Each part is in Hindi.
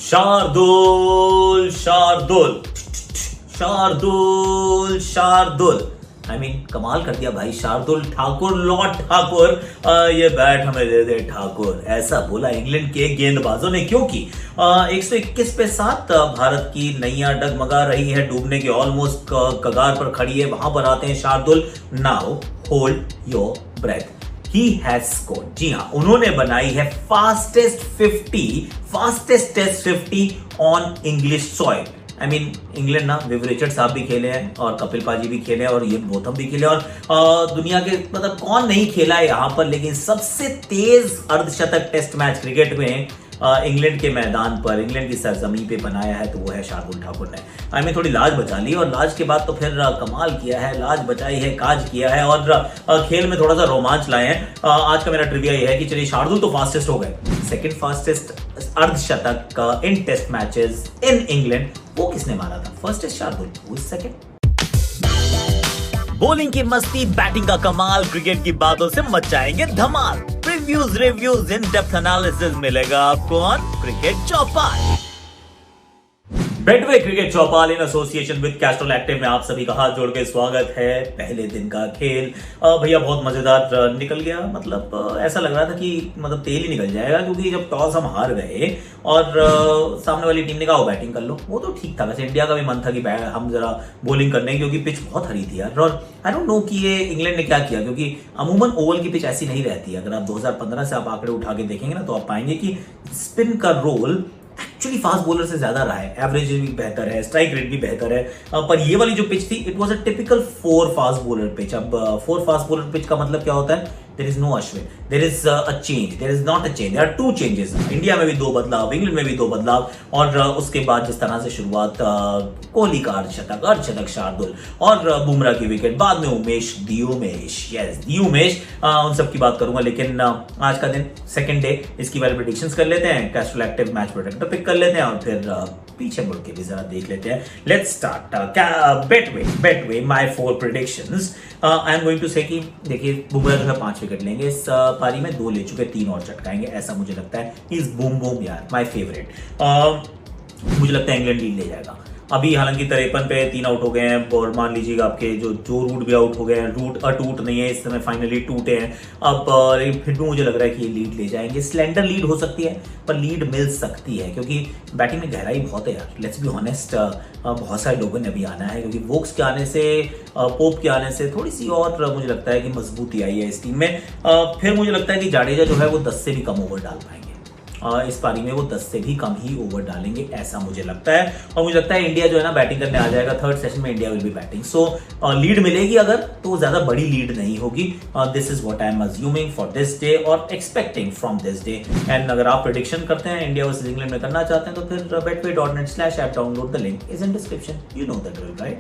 शार्दुल शार्दुल शार्दुल शार्दुल कमाल कर दिया भाई। शार्दुल ठाकुर लॉर्ड ठाकुर ये बैट हमें दे दे ठाकुर, ऐसा बोला इंग्लैंड के गेंदबाजों ने, क्योंकि 121 पे 7 भारत की नैया डगमगा रही है, डूबने के ऑलमोस्ट कगार पर खड़ी है। वहां पर आते हैं Shardul. Now hold your breath, he has scored. जी हाँ, उन्होंने बनाई है fastest test 50 on English soil. England ना, विव रिचर्ड साहब भी खेले हैं और कपिल पाजी भी खेले और ये बोथम भी खेले और दुनिया के कौन नहीं खेला है यहाँ पर, लेकिन सबसे तेज अर्धशतक टेस्ट मैच क्रिकेट में इंग्लैंड के मैदान पर, इंग्लैंड की सरजमी पे बनाया है तो वो है शार्दुल ठाकुर ने। थोड़ी लाज बचा ली और लाज के बाद तो फिर कमाल किया है, लाज बचाई है, काज किया है और खेल में थोड़ा सा रोमांच लाए हैं। आज का मेरा ट्रिविया ये है कि चलिए, शार्दुल तो फास्टेस्ट हो गए, सेकंड फास्टेस्ट अर्धशतक in test matches in England वो किसने मारा था? First is Shardul, who is second? Bowling की मस्ती, बैटिंग का कमाल, क्रिकेट की बातों से मचाएंगे धमाल। Previews, reviews, in depth analysis मिलेगा आपको on cricket Chaupal. Betway cricket Chaupal in association with Castrol Active में आप सभी का हाथ जोड़ के स्वागत है। पहले दिन का खेल भैया बहुत मजेदार निकल गया। ऐसा लग रहा था कि तेल ही निकल जाएगा, क्योंकि जब टॉस हम हार गए और सामने वाली टीम ने कहा बैटिंग कर लो, वो तो ठीक था। वैसे इंडिया का भी मन था कि हम जरा बॉलिंग करने, क्योंकि पिच बहुत हरी थी यार। और आई डोंट नो कि ये इंग्लैंड ने क्या किया, क्योंकि अमूमन ओवल की पिच ऐसी नहीं रहती है। अगर आप 2015 से आप आंकड़े उठा के देखेंगे ना, तो आप पाएंगे कि स्पिन का रोल एक्चुअली फास्ट बॉलर से ज्यादा रहा है। एवरेज भी बेहतर है, स्ट्राइक रेट भी बेहतर है। पर ये वाली जो पिच थी, it was a typical 4 fast bowler pitch. अब 4 फास्ट बॉलर पिच का मतलब क्या होता है? There is no Ashwin, there is a change, there is not a change, there are 2 changes. India में भी 2 बदलाव, इंग्लैंड में भी 2 बदलाव और उसके बाद जिस तरह से शुरुआत, कोहली का अर्धशतक शार्दुल और बुमराह की विकेट, बाद में उमेश, उन सब की बात करूंगा। लेकिन आज का दिन, सेकंड डे, इसकी वाली प्रेडिक्शंस कर लेते हैं। कैस्ट्रल एक्टिव मैच प्रोडक्टर पिक कर लेते हैं और फिर पीछे मुड़ के भी जरा देख लेते हैं। Let's start. Betway my 4 predictions. I am going to say कि देखिए, बुमराह जो है 5 विकेट लेंगे इस पारी में, 2 ले चुके, 3 और चटकाएंगे, ऐसा मुझे लगता है। इज बूम यार, माय फेवरेट। मुझे लगता है इंग्लैंड लीड ले जाएगा। अभी हालांकि 53 पे 3 आउट हो गए हैं और मान लीजिएगा आपके जो रूट भी आउट हो गए हैं, रूट अटूट नहीं है इस समय, फाइनली टूटे हैं। अब फिर भी मुझे लग रहा है कि ये लीड ले जाएंगे। स्लेंडर लीड हो सकती है पर लीड मिल सकती है, क्योंकि बैटिंग में गहराई बहुत है यार। लेट्स बी ऑनेस्ट, बहुत सारे लोगों ने अभी आना है, क्योंकि वोक्स के आने से, पोप के आने से थोड़ी सी और मुझे लगता है कि मजबूती आई है इस टीम में। फिर मुझे लगता है कि जाडेजा जो है वो 10 से भी कम ओवर डाल पाएंगे इस पारी में, वो 10 से भी कम ही ओवर डालेंगे, ऐसा मुझे लगता है। और मुझे लगता है इंडिया जो है ना बैटिंग करने आ जाएगा। थर्ड सेशन में India will be batting, so lead मिलेगी अगर, तो ज्यादा बड़ी लीड नहीं होगी। This is what I am assuming for this day और expecting from this day. And अगर आप प्रेडिक्शन करते हैं इंडिया वर्सेस इंग्लैंड में करना चाहते हैं, तो फिर betway.net/app download, the link is in description, you know the drill, right?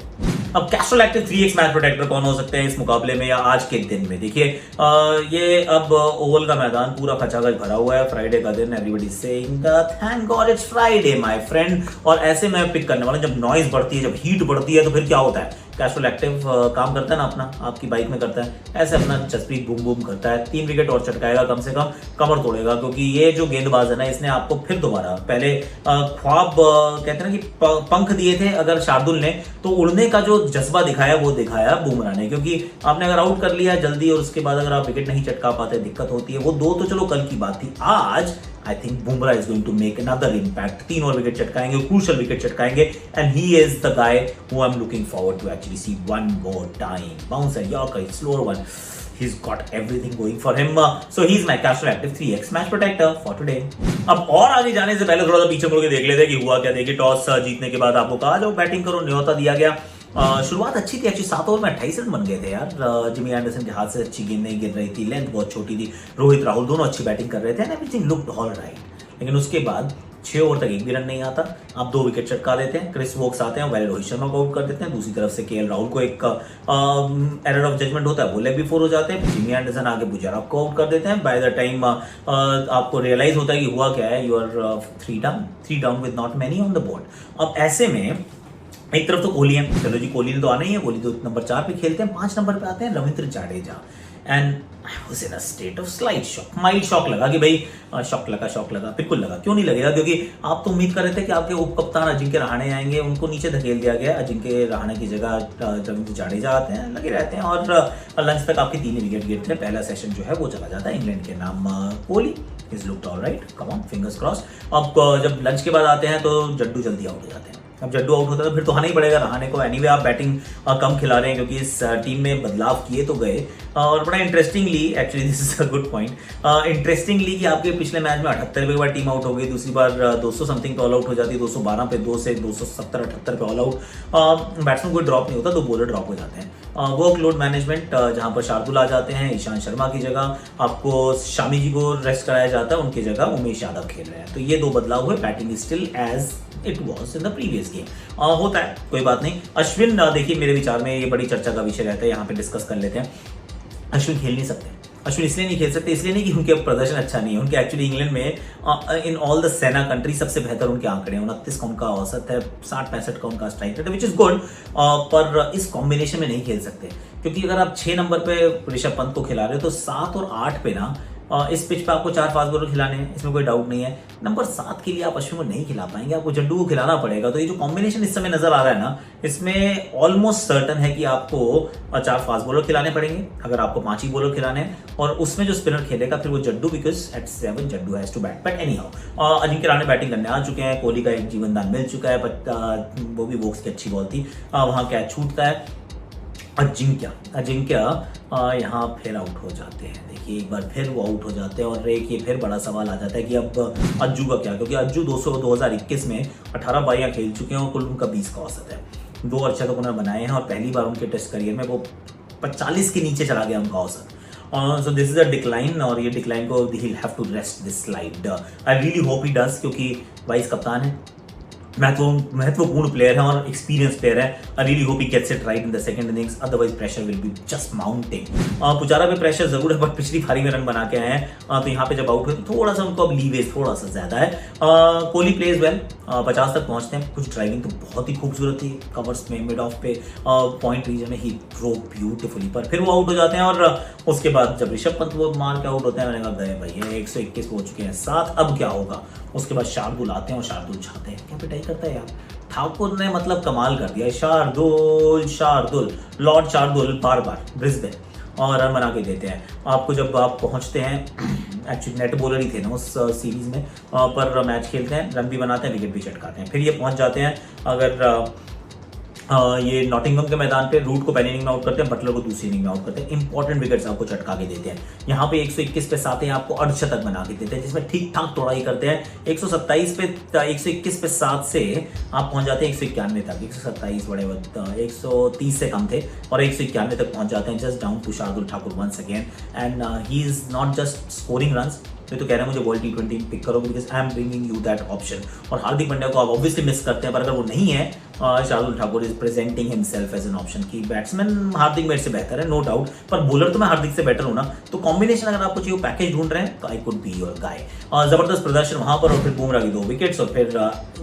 अब Castrol Active 3x match protector कौन हो सकते हैं इस मुकाबले में या आज के दिन में? देखिए, ये अब ओवल का मैदान पूरा खचाखच भरा हुआ है, फ्राइडे का दिन, everybody saying thank God it's Friday my friend. और ऐसे में पिक करने वाला, जब नॉइज बढ़ती है, जब हीट बढ़ती है, तो फिर क्या होता है? कैस्ट्रल एक्टिव काम करता है ना अपना, आपकी बाइक में करता है ऐसे, अपना जसप्रीत बूम करता है। 3 विकेट और चटकाएगा, कम से कम कमर तोड़ेगा, क्योंकि ये जो गेंदबाज है ना, इसने आपको फिर दोबारा, पहले ख्वाब कहते हैं ना कि पंख दिए थे अगर शार्दुल ने, तो उड़ने का जो जज्बा दिखाया वो दिखाया बुमराह ने। क्योंकि आपने अगर आउट कर लिया जल्दी और उसके बाद अगर आप विकेट नहीं चटका पाते, दिक्कत होती है। वो 2 तो चलो कल की बात थी, आज I think Bumrah is going to make another impact. 3 और विकेट चटकाएंगे, क्रूशियल विकेट चटकाएंगे, and he is the guy who I'm looking forward to actually see one more time. Bouncer, Yorker, slower one. He's got everything going for him. So he's my Castrol Active 3x match protector for today. अब और आगे जाने से पहले थोड़ा सा पीछे मुड़ के देख लेते हैं कि हुआ क्या। देखिए, टॉस जीतने के बाद आपको कहा जाओ बैटिंग करो, न्योता दिया गया। शुरुआत अच्छी थी एक्चुअली, 7 ओवर में 28 रन बन गए थे यार। जिमी एंडरसन के हाथ से अच्छी गेंद नहीं गिर रही थी, लेंथ बहुत छोटी थी, रोहित राहुल दोनों अच्छी बैटिंग कर रहे थे, and everything looked all right. लेकिन उसके बाद 6 ओवर तक एक भी रन नहीं आता। आप 2 विकेट चटका देते हैं, क्रिस वोक्स आते हैं, वैले रोहित शर्मा को आउट कर देते हैं। दूसरी तरफ से केएल राहुल को एक एरर ऑफ जजमेंट होता है, वो लेग बिफोर हो जाते हैं। जिमी एंडरसन आगे पुजारा को आउट कर देते हैं। बाय द टाइम आपको रियलाइज होता है कि हुआ क्या है, you are 3 down with not many on the board. अब ऐसे में एक तरफ तो कोहली है, चलो जी कोहली ने तो आना ही है, कोहली तो नंबर 4 पे खेलते हैं। 5 नंबर पे आते हैं Ravindra Jadeja. And I was in a state of slight shock, mild shock लगा कि भाई शॉक लगा, बिल्कुल लगा, क्यों नहीं लगेगा, क्योंकि आप तो उम्मीद कर रहे थे कि आपके उप कप्तान अजिंक्य रहाणे आएंगे, उनको नीचे धकेल दिया गया। अजिंक्य रहाणे की जगह रविंद्र जडेजा आते हैं, लगे रहते हैं और लंच तक आपके 3 विकेट गिरते हैं। पहला सेशन जो है वो चला जाता है इंग्लैंड के नाम। Kohli is looked alright, come on, fingers cross. अब जब लंच के बाद आते हैं तो जड्डू जल्दी आउट हो जाते हैं। अब जड्डू आउट होता है तो फिर तो आना ही पड़ेगा रहाणे को। एनीवे आप बैटिंग कम खिला रहे हैं क्योंकि इस टीम में बदलाव किए तो गए। और बड़ा interestingly, actually this is a good point, interestingly कि आपके पिछले मैच में 78 पे एक बार टीम आउट हो गई, दूसरी बार 200 समथिंग पे ऑल आउट हो जाती है, 212 पे 2 से 270-78 पे ऑल आउट। बैट्समैन कोई ड्रॉप नहीं होता, 2 बॉलर ड्रॉप हो जाते हैं। वर्कलोड मैनेजमेंट, जहां पर शार्दुल आ जाते हैं, ईशांत शर्मा की जगह आपको शामी जी को रेस्ट कराया जाता है, उनकी जगह उमेश यादव खेल रहे हैं। तो ये 2 बदलाव हुए। Batting still as it was in the previous game. होता है, कोई बात नहीं। अश्विन, देखिए मेरे विचार में ये बड़ी चर्चा का विषय रहता है, यहाँ पे डिस्कस कर लेते हैं। अश्विन खेल नहीं सकते। अश्विन इसलिए नहीं खेल सकते, इसलिए नहीं कि उनके प्रदर्शन अच्छा नहीं है, उनके एक्चुअली इंग्लैंड में इन ऑल द सेना कंट्री सबसे बेहतर उनके आंकड़े हैं। 29 का उनका औसत है, 60-65 का उनका स्ट्राइक रेट है, विच इज गुड। पर इस कॉम्बिनेशन में नहीं खेल सकते, क्योंकि अगर आप 6 नंबर पे ऋषभ पंत को खिला रहे हो तो 7 और 8 पे ना इस पिच पे आपको 4 फास्ट बॉलर खिलाने हैं, इसमें कोई डाउट नहीं है। नंबर 7 के लिए आप अश्विन को नहीं खिला पाएंगे, आपको जड्डू को खिलाना पड़ेगा। तो ये जो कॉम्बिनेशन इस समय नजर आ रहा है ना, इसमें ऑलमोस्ट सर्टन है कि आपको 4 फास्ट बॉलर खिलाने पड़ेंगे अगर आपको 5 ही बॉलर खिलाने हैं, और उसमें जो स्पिनर खेलेगा फिर वो Jaddu, because at 7 Jaddu has to bat. But anyhow, Ajinkya Rahane batting करने आ चुके हैं, कोहली का एक जीवनदान मिल चुका है, बट वो भी वोक्स की अच्छी बॉल थी, वहां कैच छूटता है। अजिंक्य यहाँ फिर आउट हो जाते हैं। देखिए एक बार फिर वो आउट हो जाते हैं, और एक ये फिर बड़ा सवाल आ जाता है कि अब अज्जू का क्या, क्योंकि अज्जू 2021 में 18 बारियां खेल चुके हैं और कुल उनका 20 का औसत है। 2 अर्धशतक उन्होंने बनाए हैं और पहली बार उनके टेस्ट करियर में वो 40 के नीचे चला गया उनका औसत। So this is a decline, और ये डिक्लाइन को ही will have to rest this slide. I really hope he does, क्योंकि वाइस कप्तान है, महत्वपूर्ण प्लेयर है और एक्सपीरियंस प्लेयर है। I really hope he gets it right in the second innings, otherwise pressure will be just mounting. Pujara पे प्रेशर जरूर है, बट पिछली पारी में रन बना के आए हैं, तो यहाँ पे जब आउट हुए तो थोड़ा सा उनको अब लीवेज थोड़ा सा ज्यादा है। कोहली प्लेज वेल, 50 तक पहुंचते हैं। कुछ ड्राइविंग तो बहुत ही खूबसूरत थी, कवर्स में, मिड ऑफ पे, पॉइंट रीजन में ही थ्रो ब्यूटीफुली, पर फिर वो आउट हो जाते हैं। और उसके बाद जब ऋषभ पंत वो मार के आउट होते हैं, मैंने कहा गए भाई, 121 हो चुके हैं, 7, अब क्या होगा। उसके बाद शार्दुल आते हैं और शार्दुल छाते हैं, क्या पिटाई करता है यार। ठाकुर ने मतलब कमाल कर दिया, शार्दुल लॉर्ड शार्दुल बार ब्रिस्बेन, और रन बना के देते हैं आपको। जब आप पहुंचते हैं, एक्चुअली नेट बॉलर ही थे ना उस सीरीज में, पर मैच खेलते हैं, रन भी बनाते हैं, विकेट भी चटकाते हैं। फिर ये पहुंच जाते हैं, अगर ये नॉटिंघम के मैदान पे रूट को पहली इनिंग में आउट करते हैं, बटलर को दूसरी इनिंग में आउट करते हैं, इंपॉर्टेंट विकेट्स आपको चटका के देते हैं। यहाँ पे 121 पे 7 आपको अर्धशतक बना के देते हैं, जिसमें ठीक ठाक तोड़ाई करते हैं। 127 पे 121 पे 7 से आप पहुंच जाते हैं 191 तक। 127 बड़े 130 से कम थे, और 191 तक पहुंच जाते हैं, just down to Shardul Thakur once again. And he is not just scoring runs, तो कह रहे हैं मुझे वर्ल्ड T20 पिक करो, because I am bringing you that option. और हार्दिक पांड्या को आप ऑब्वियसली मिस करते हैं, पर अगर वो नहीं है, Shardul Thakur is presenting himself as an option की बैट्समैन हार्दिक मेरे से बेहतर है, नो डाउट, पर बॉलर तो मैं हार्दिक से बेटर हूं ना। तो कॉम्बिनेशन अगर आपको चाहिए, पैकेज ढूंढ रहे हैं, तो I could be your guy. जबरदस्त प्रदर्शन वहां पर, और फिर बुमराह की 2 विकेट्स, और फिर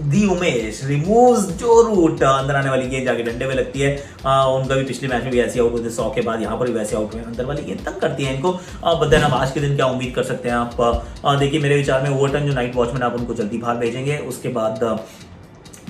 दी उमेश रिमूव्स जो रूट अंदर आने वाली गेंद जाके डंडे में लगती है। उनका भी पिछले मैच में भी ऐसे आउट हुए थे 100 के बाद, यहाँ पर भी वैसे आउट हुए, अंदर वाली गेंद तंग करती है इनको। बदन अब आज के दिन क्या उम्मीद कर सकते हैं आप। देखिए मेरे विचार में ओवरटर्न जो नाइट वॉचमैन, आप उनको जल्दी बाहर भेजेंगे। उसके बाद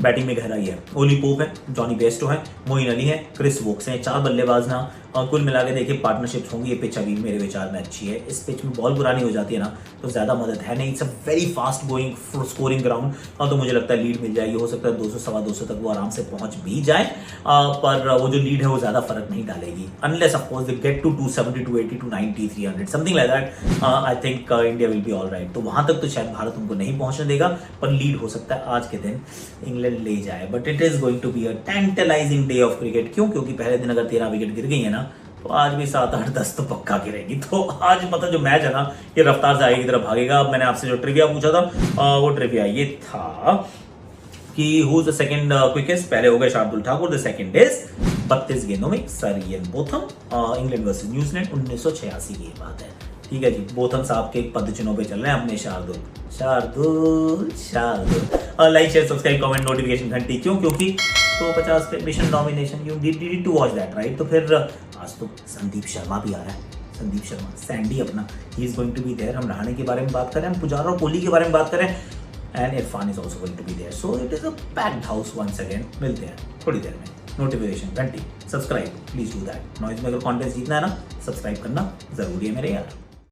बैटिंग में गहराई है, ओली पोप है, जॉनी बेस्टो है, मोइन अली है, क्रिस वोक्स है, 4 बल्लेबाज ना। कुल मिला के देखिए पार्टनरशिप्स होंगी। ये पिच अभी मेरे विचार में अच्छी है, इस पिच में बॉल पुरानी हो जाती है ना, तो ज्यादा मदद है नहीं। It's a very fast going scoring ground, तो मुझे लगता है लीड मिल जाएगी। हो सकता है 200-250 तक वो आराम से पहुंच भी जाए, पर वो जो लीड है वो ज्यादा फर्क नहीं डालेगी, unless of course they get to 270, 280, 290, 300 something like that. I think India will be all right. तो वहां तक तो शायद भारत उनको नहीं पहुंचने देगा, पर लीड हो सकता है आज के दिन इंग्लैंड ले जाए। But it is going to be a tantalizing day of cricket. क्यों? क्योंकि पहले दिन अगर 13 विकेट गिर गई है ना, तो आज भी 7, 8, 10 तो पक्का गिरेगी। तो आज मतलब जो मैच है ना, ये रफ्तार से आगे की तरफ भागेगा। अब मैंने आपसे जो ट्रिविया पूछा था, वो ट्रिविया ये था कि who is the second quickest. पहले हो गए Shardul Thakur, the second is 32 गेंदों में sir Ian Botham, England versus New Zealand 1986 की बात है। ठीक है जी, बोथम साहब के पद चिन्हों पे चल रहे हैं अपने Shardul. Like share subscribe comment notification घंटी। क्यों? क्योंकि 150 पे mission domination, you need to watch that right. तो फिर आज तो संदीप शर्मा भी आ रहा है। संदीप शर्मा, सैंडी अपना, he is going to be there. हम रहाणे के बारे में बात करें, हम पुजारा और कोहली के बारे में बात करें, and Irfan is also going to be there. So it is a packed house once again. मिलते हैं थोड़ी देर में। नोटिफिकेशन घंटी, subscribe, please do that. Noise में अगर कॉन्टेंट जीतना है ना, सब्सक्राइब करना जरूरी है मेरे यार।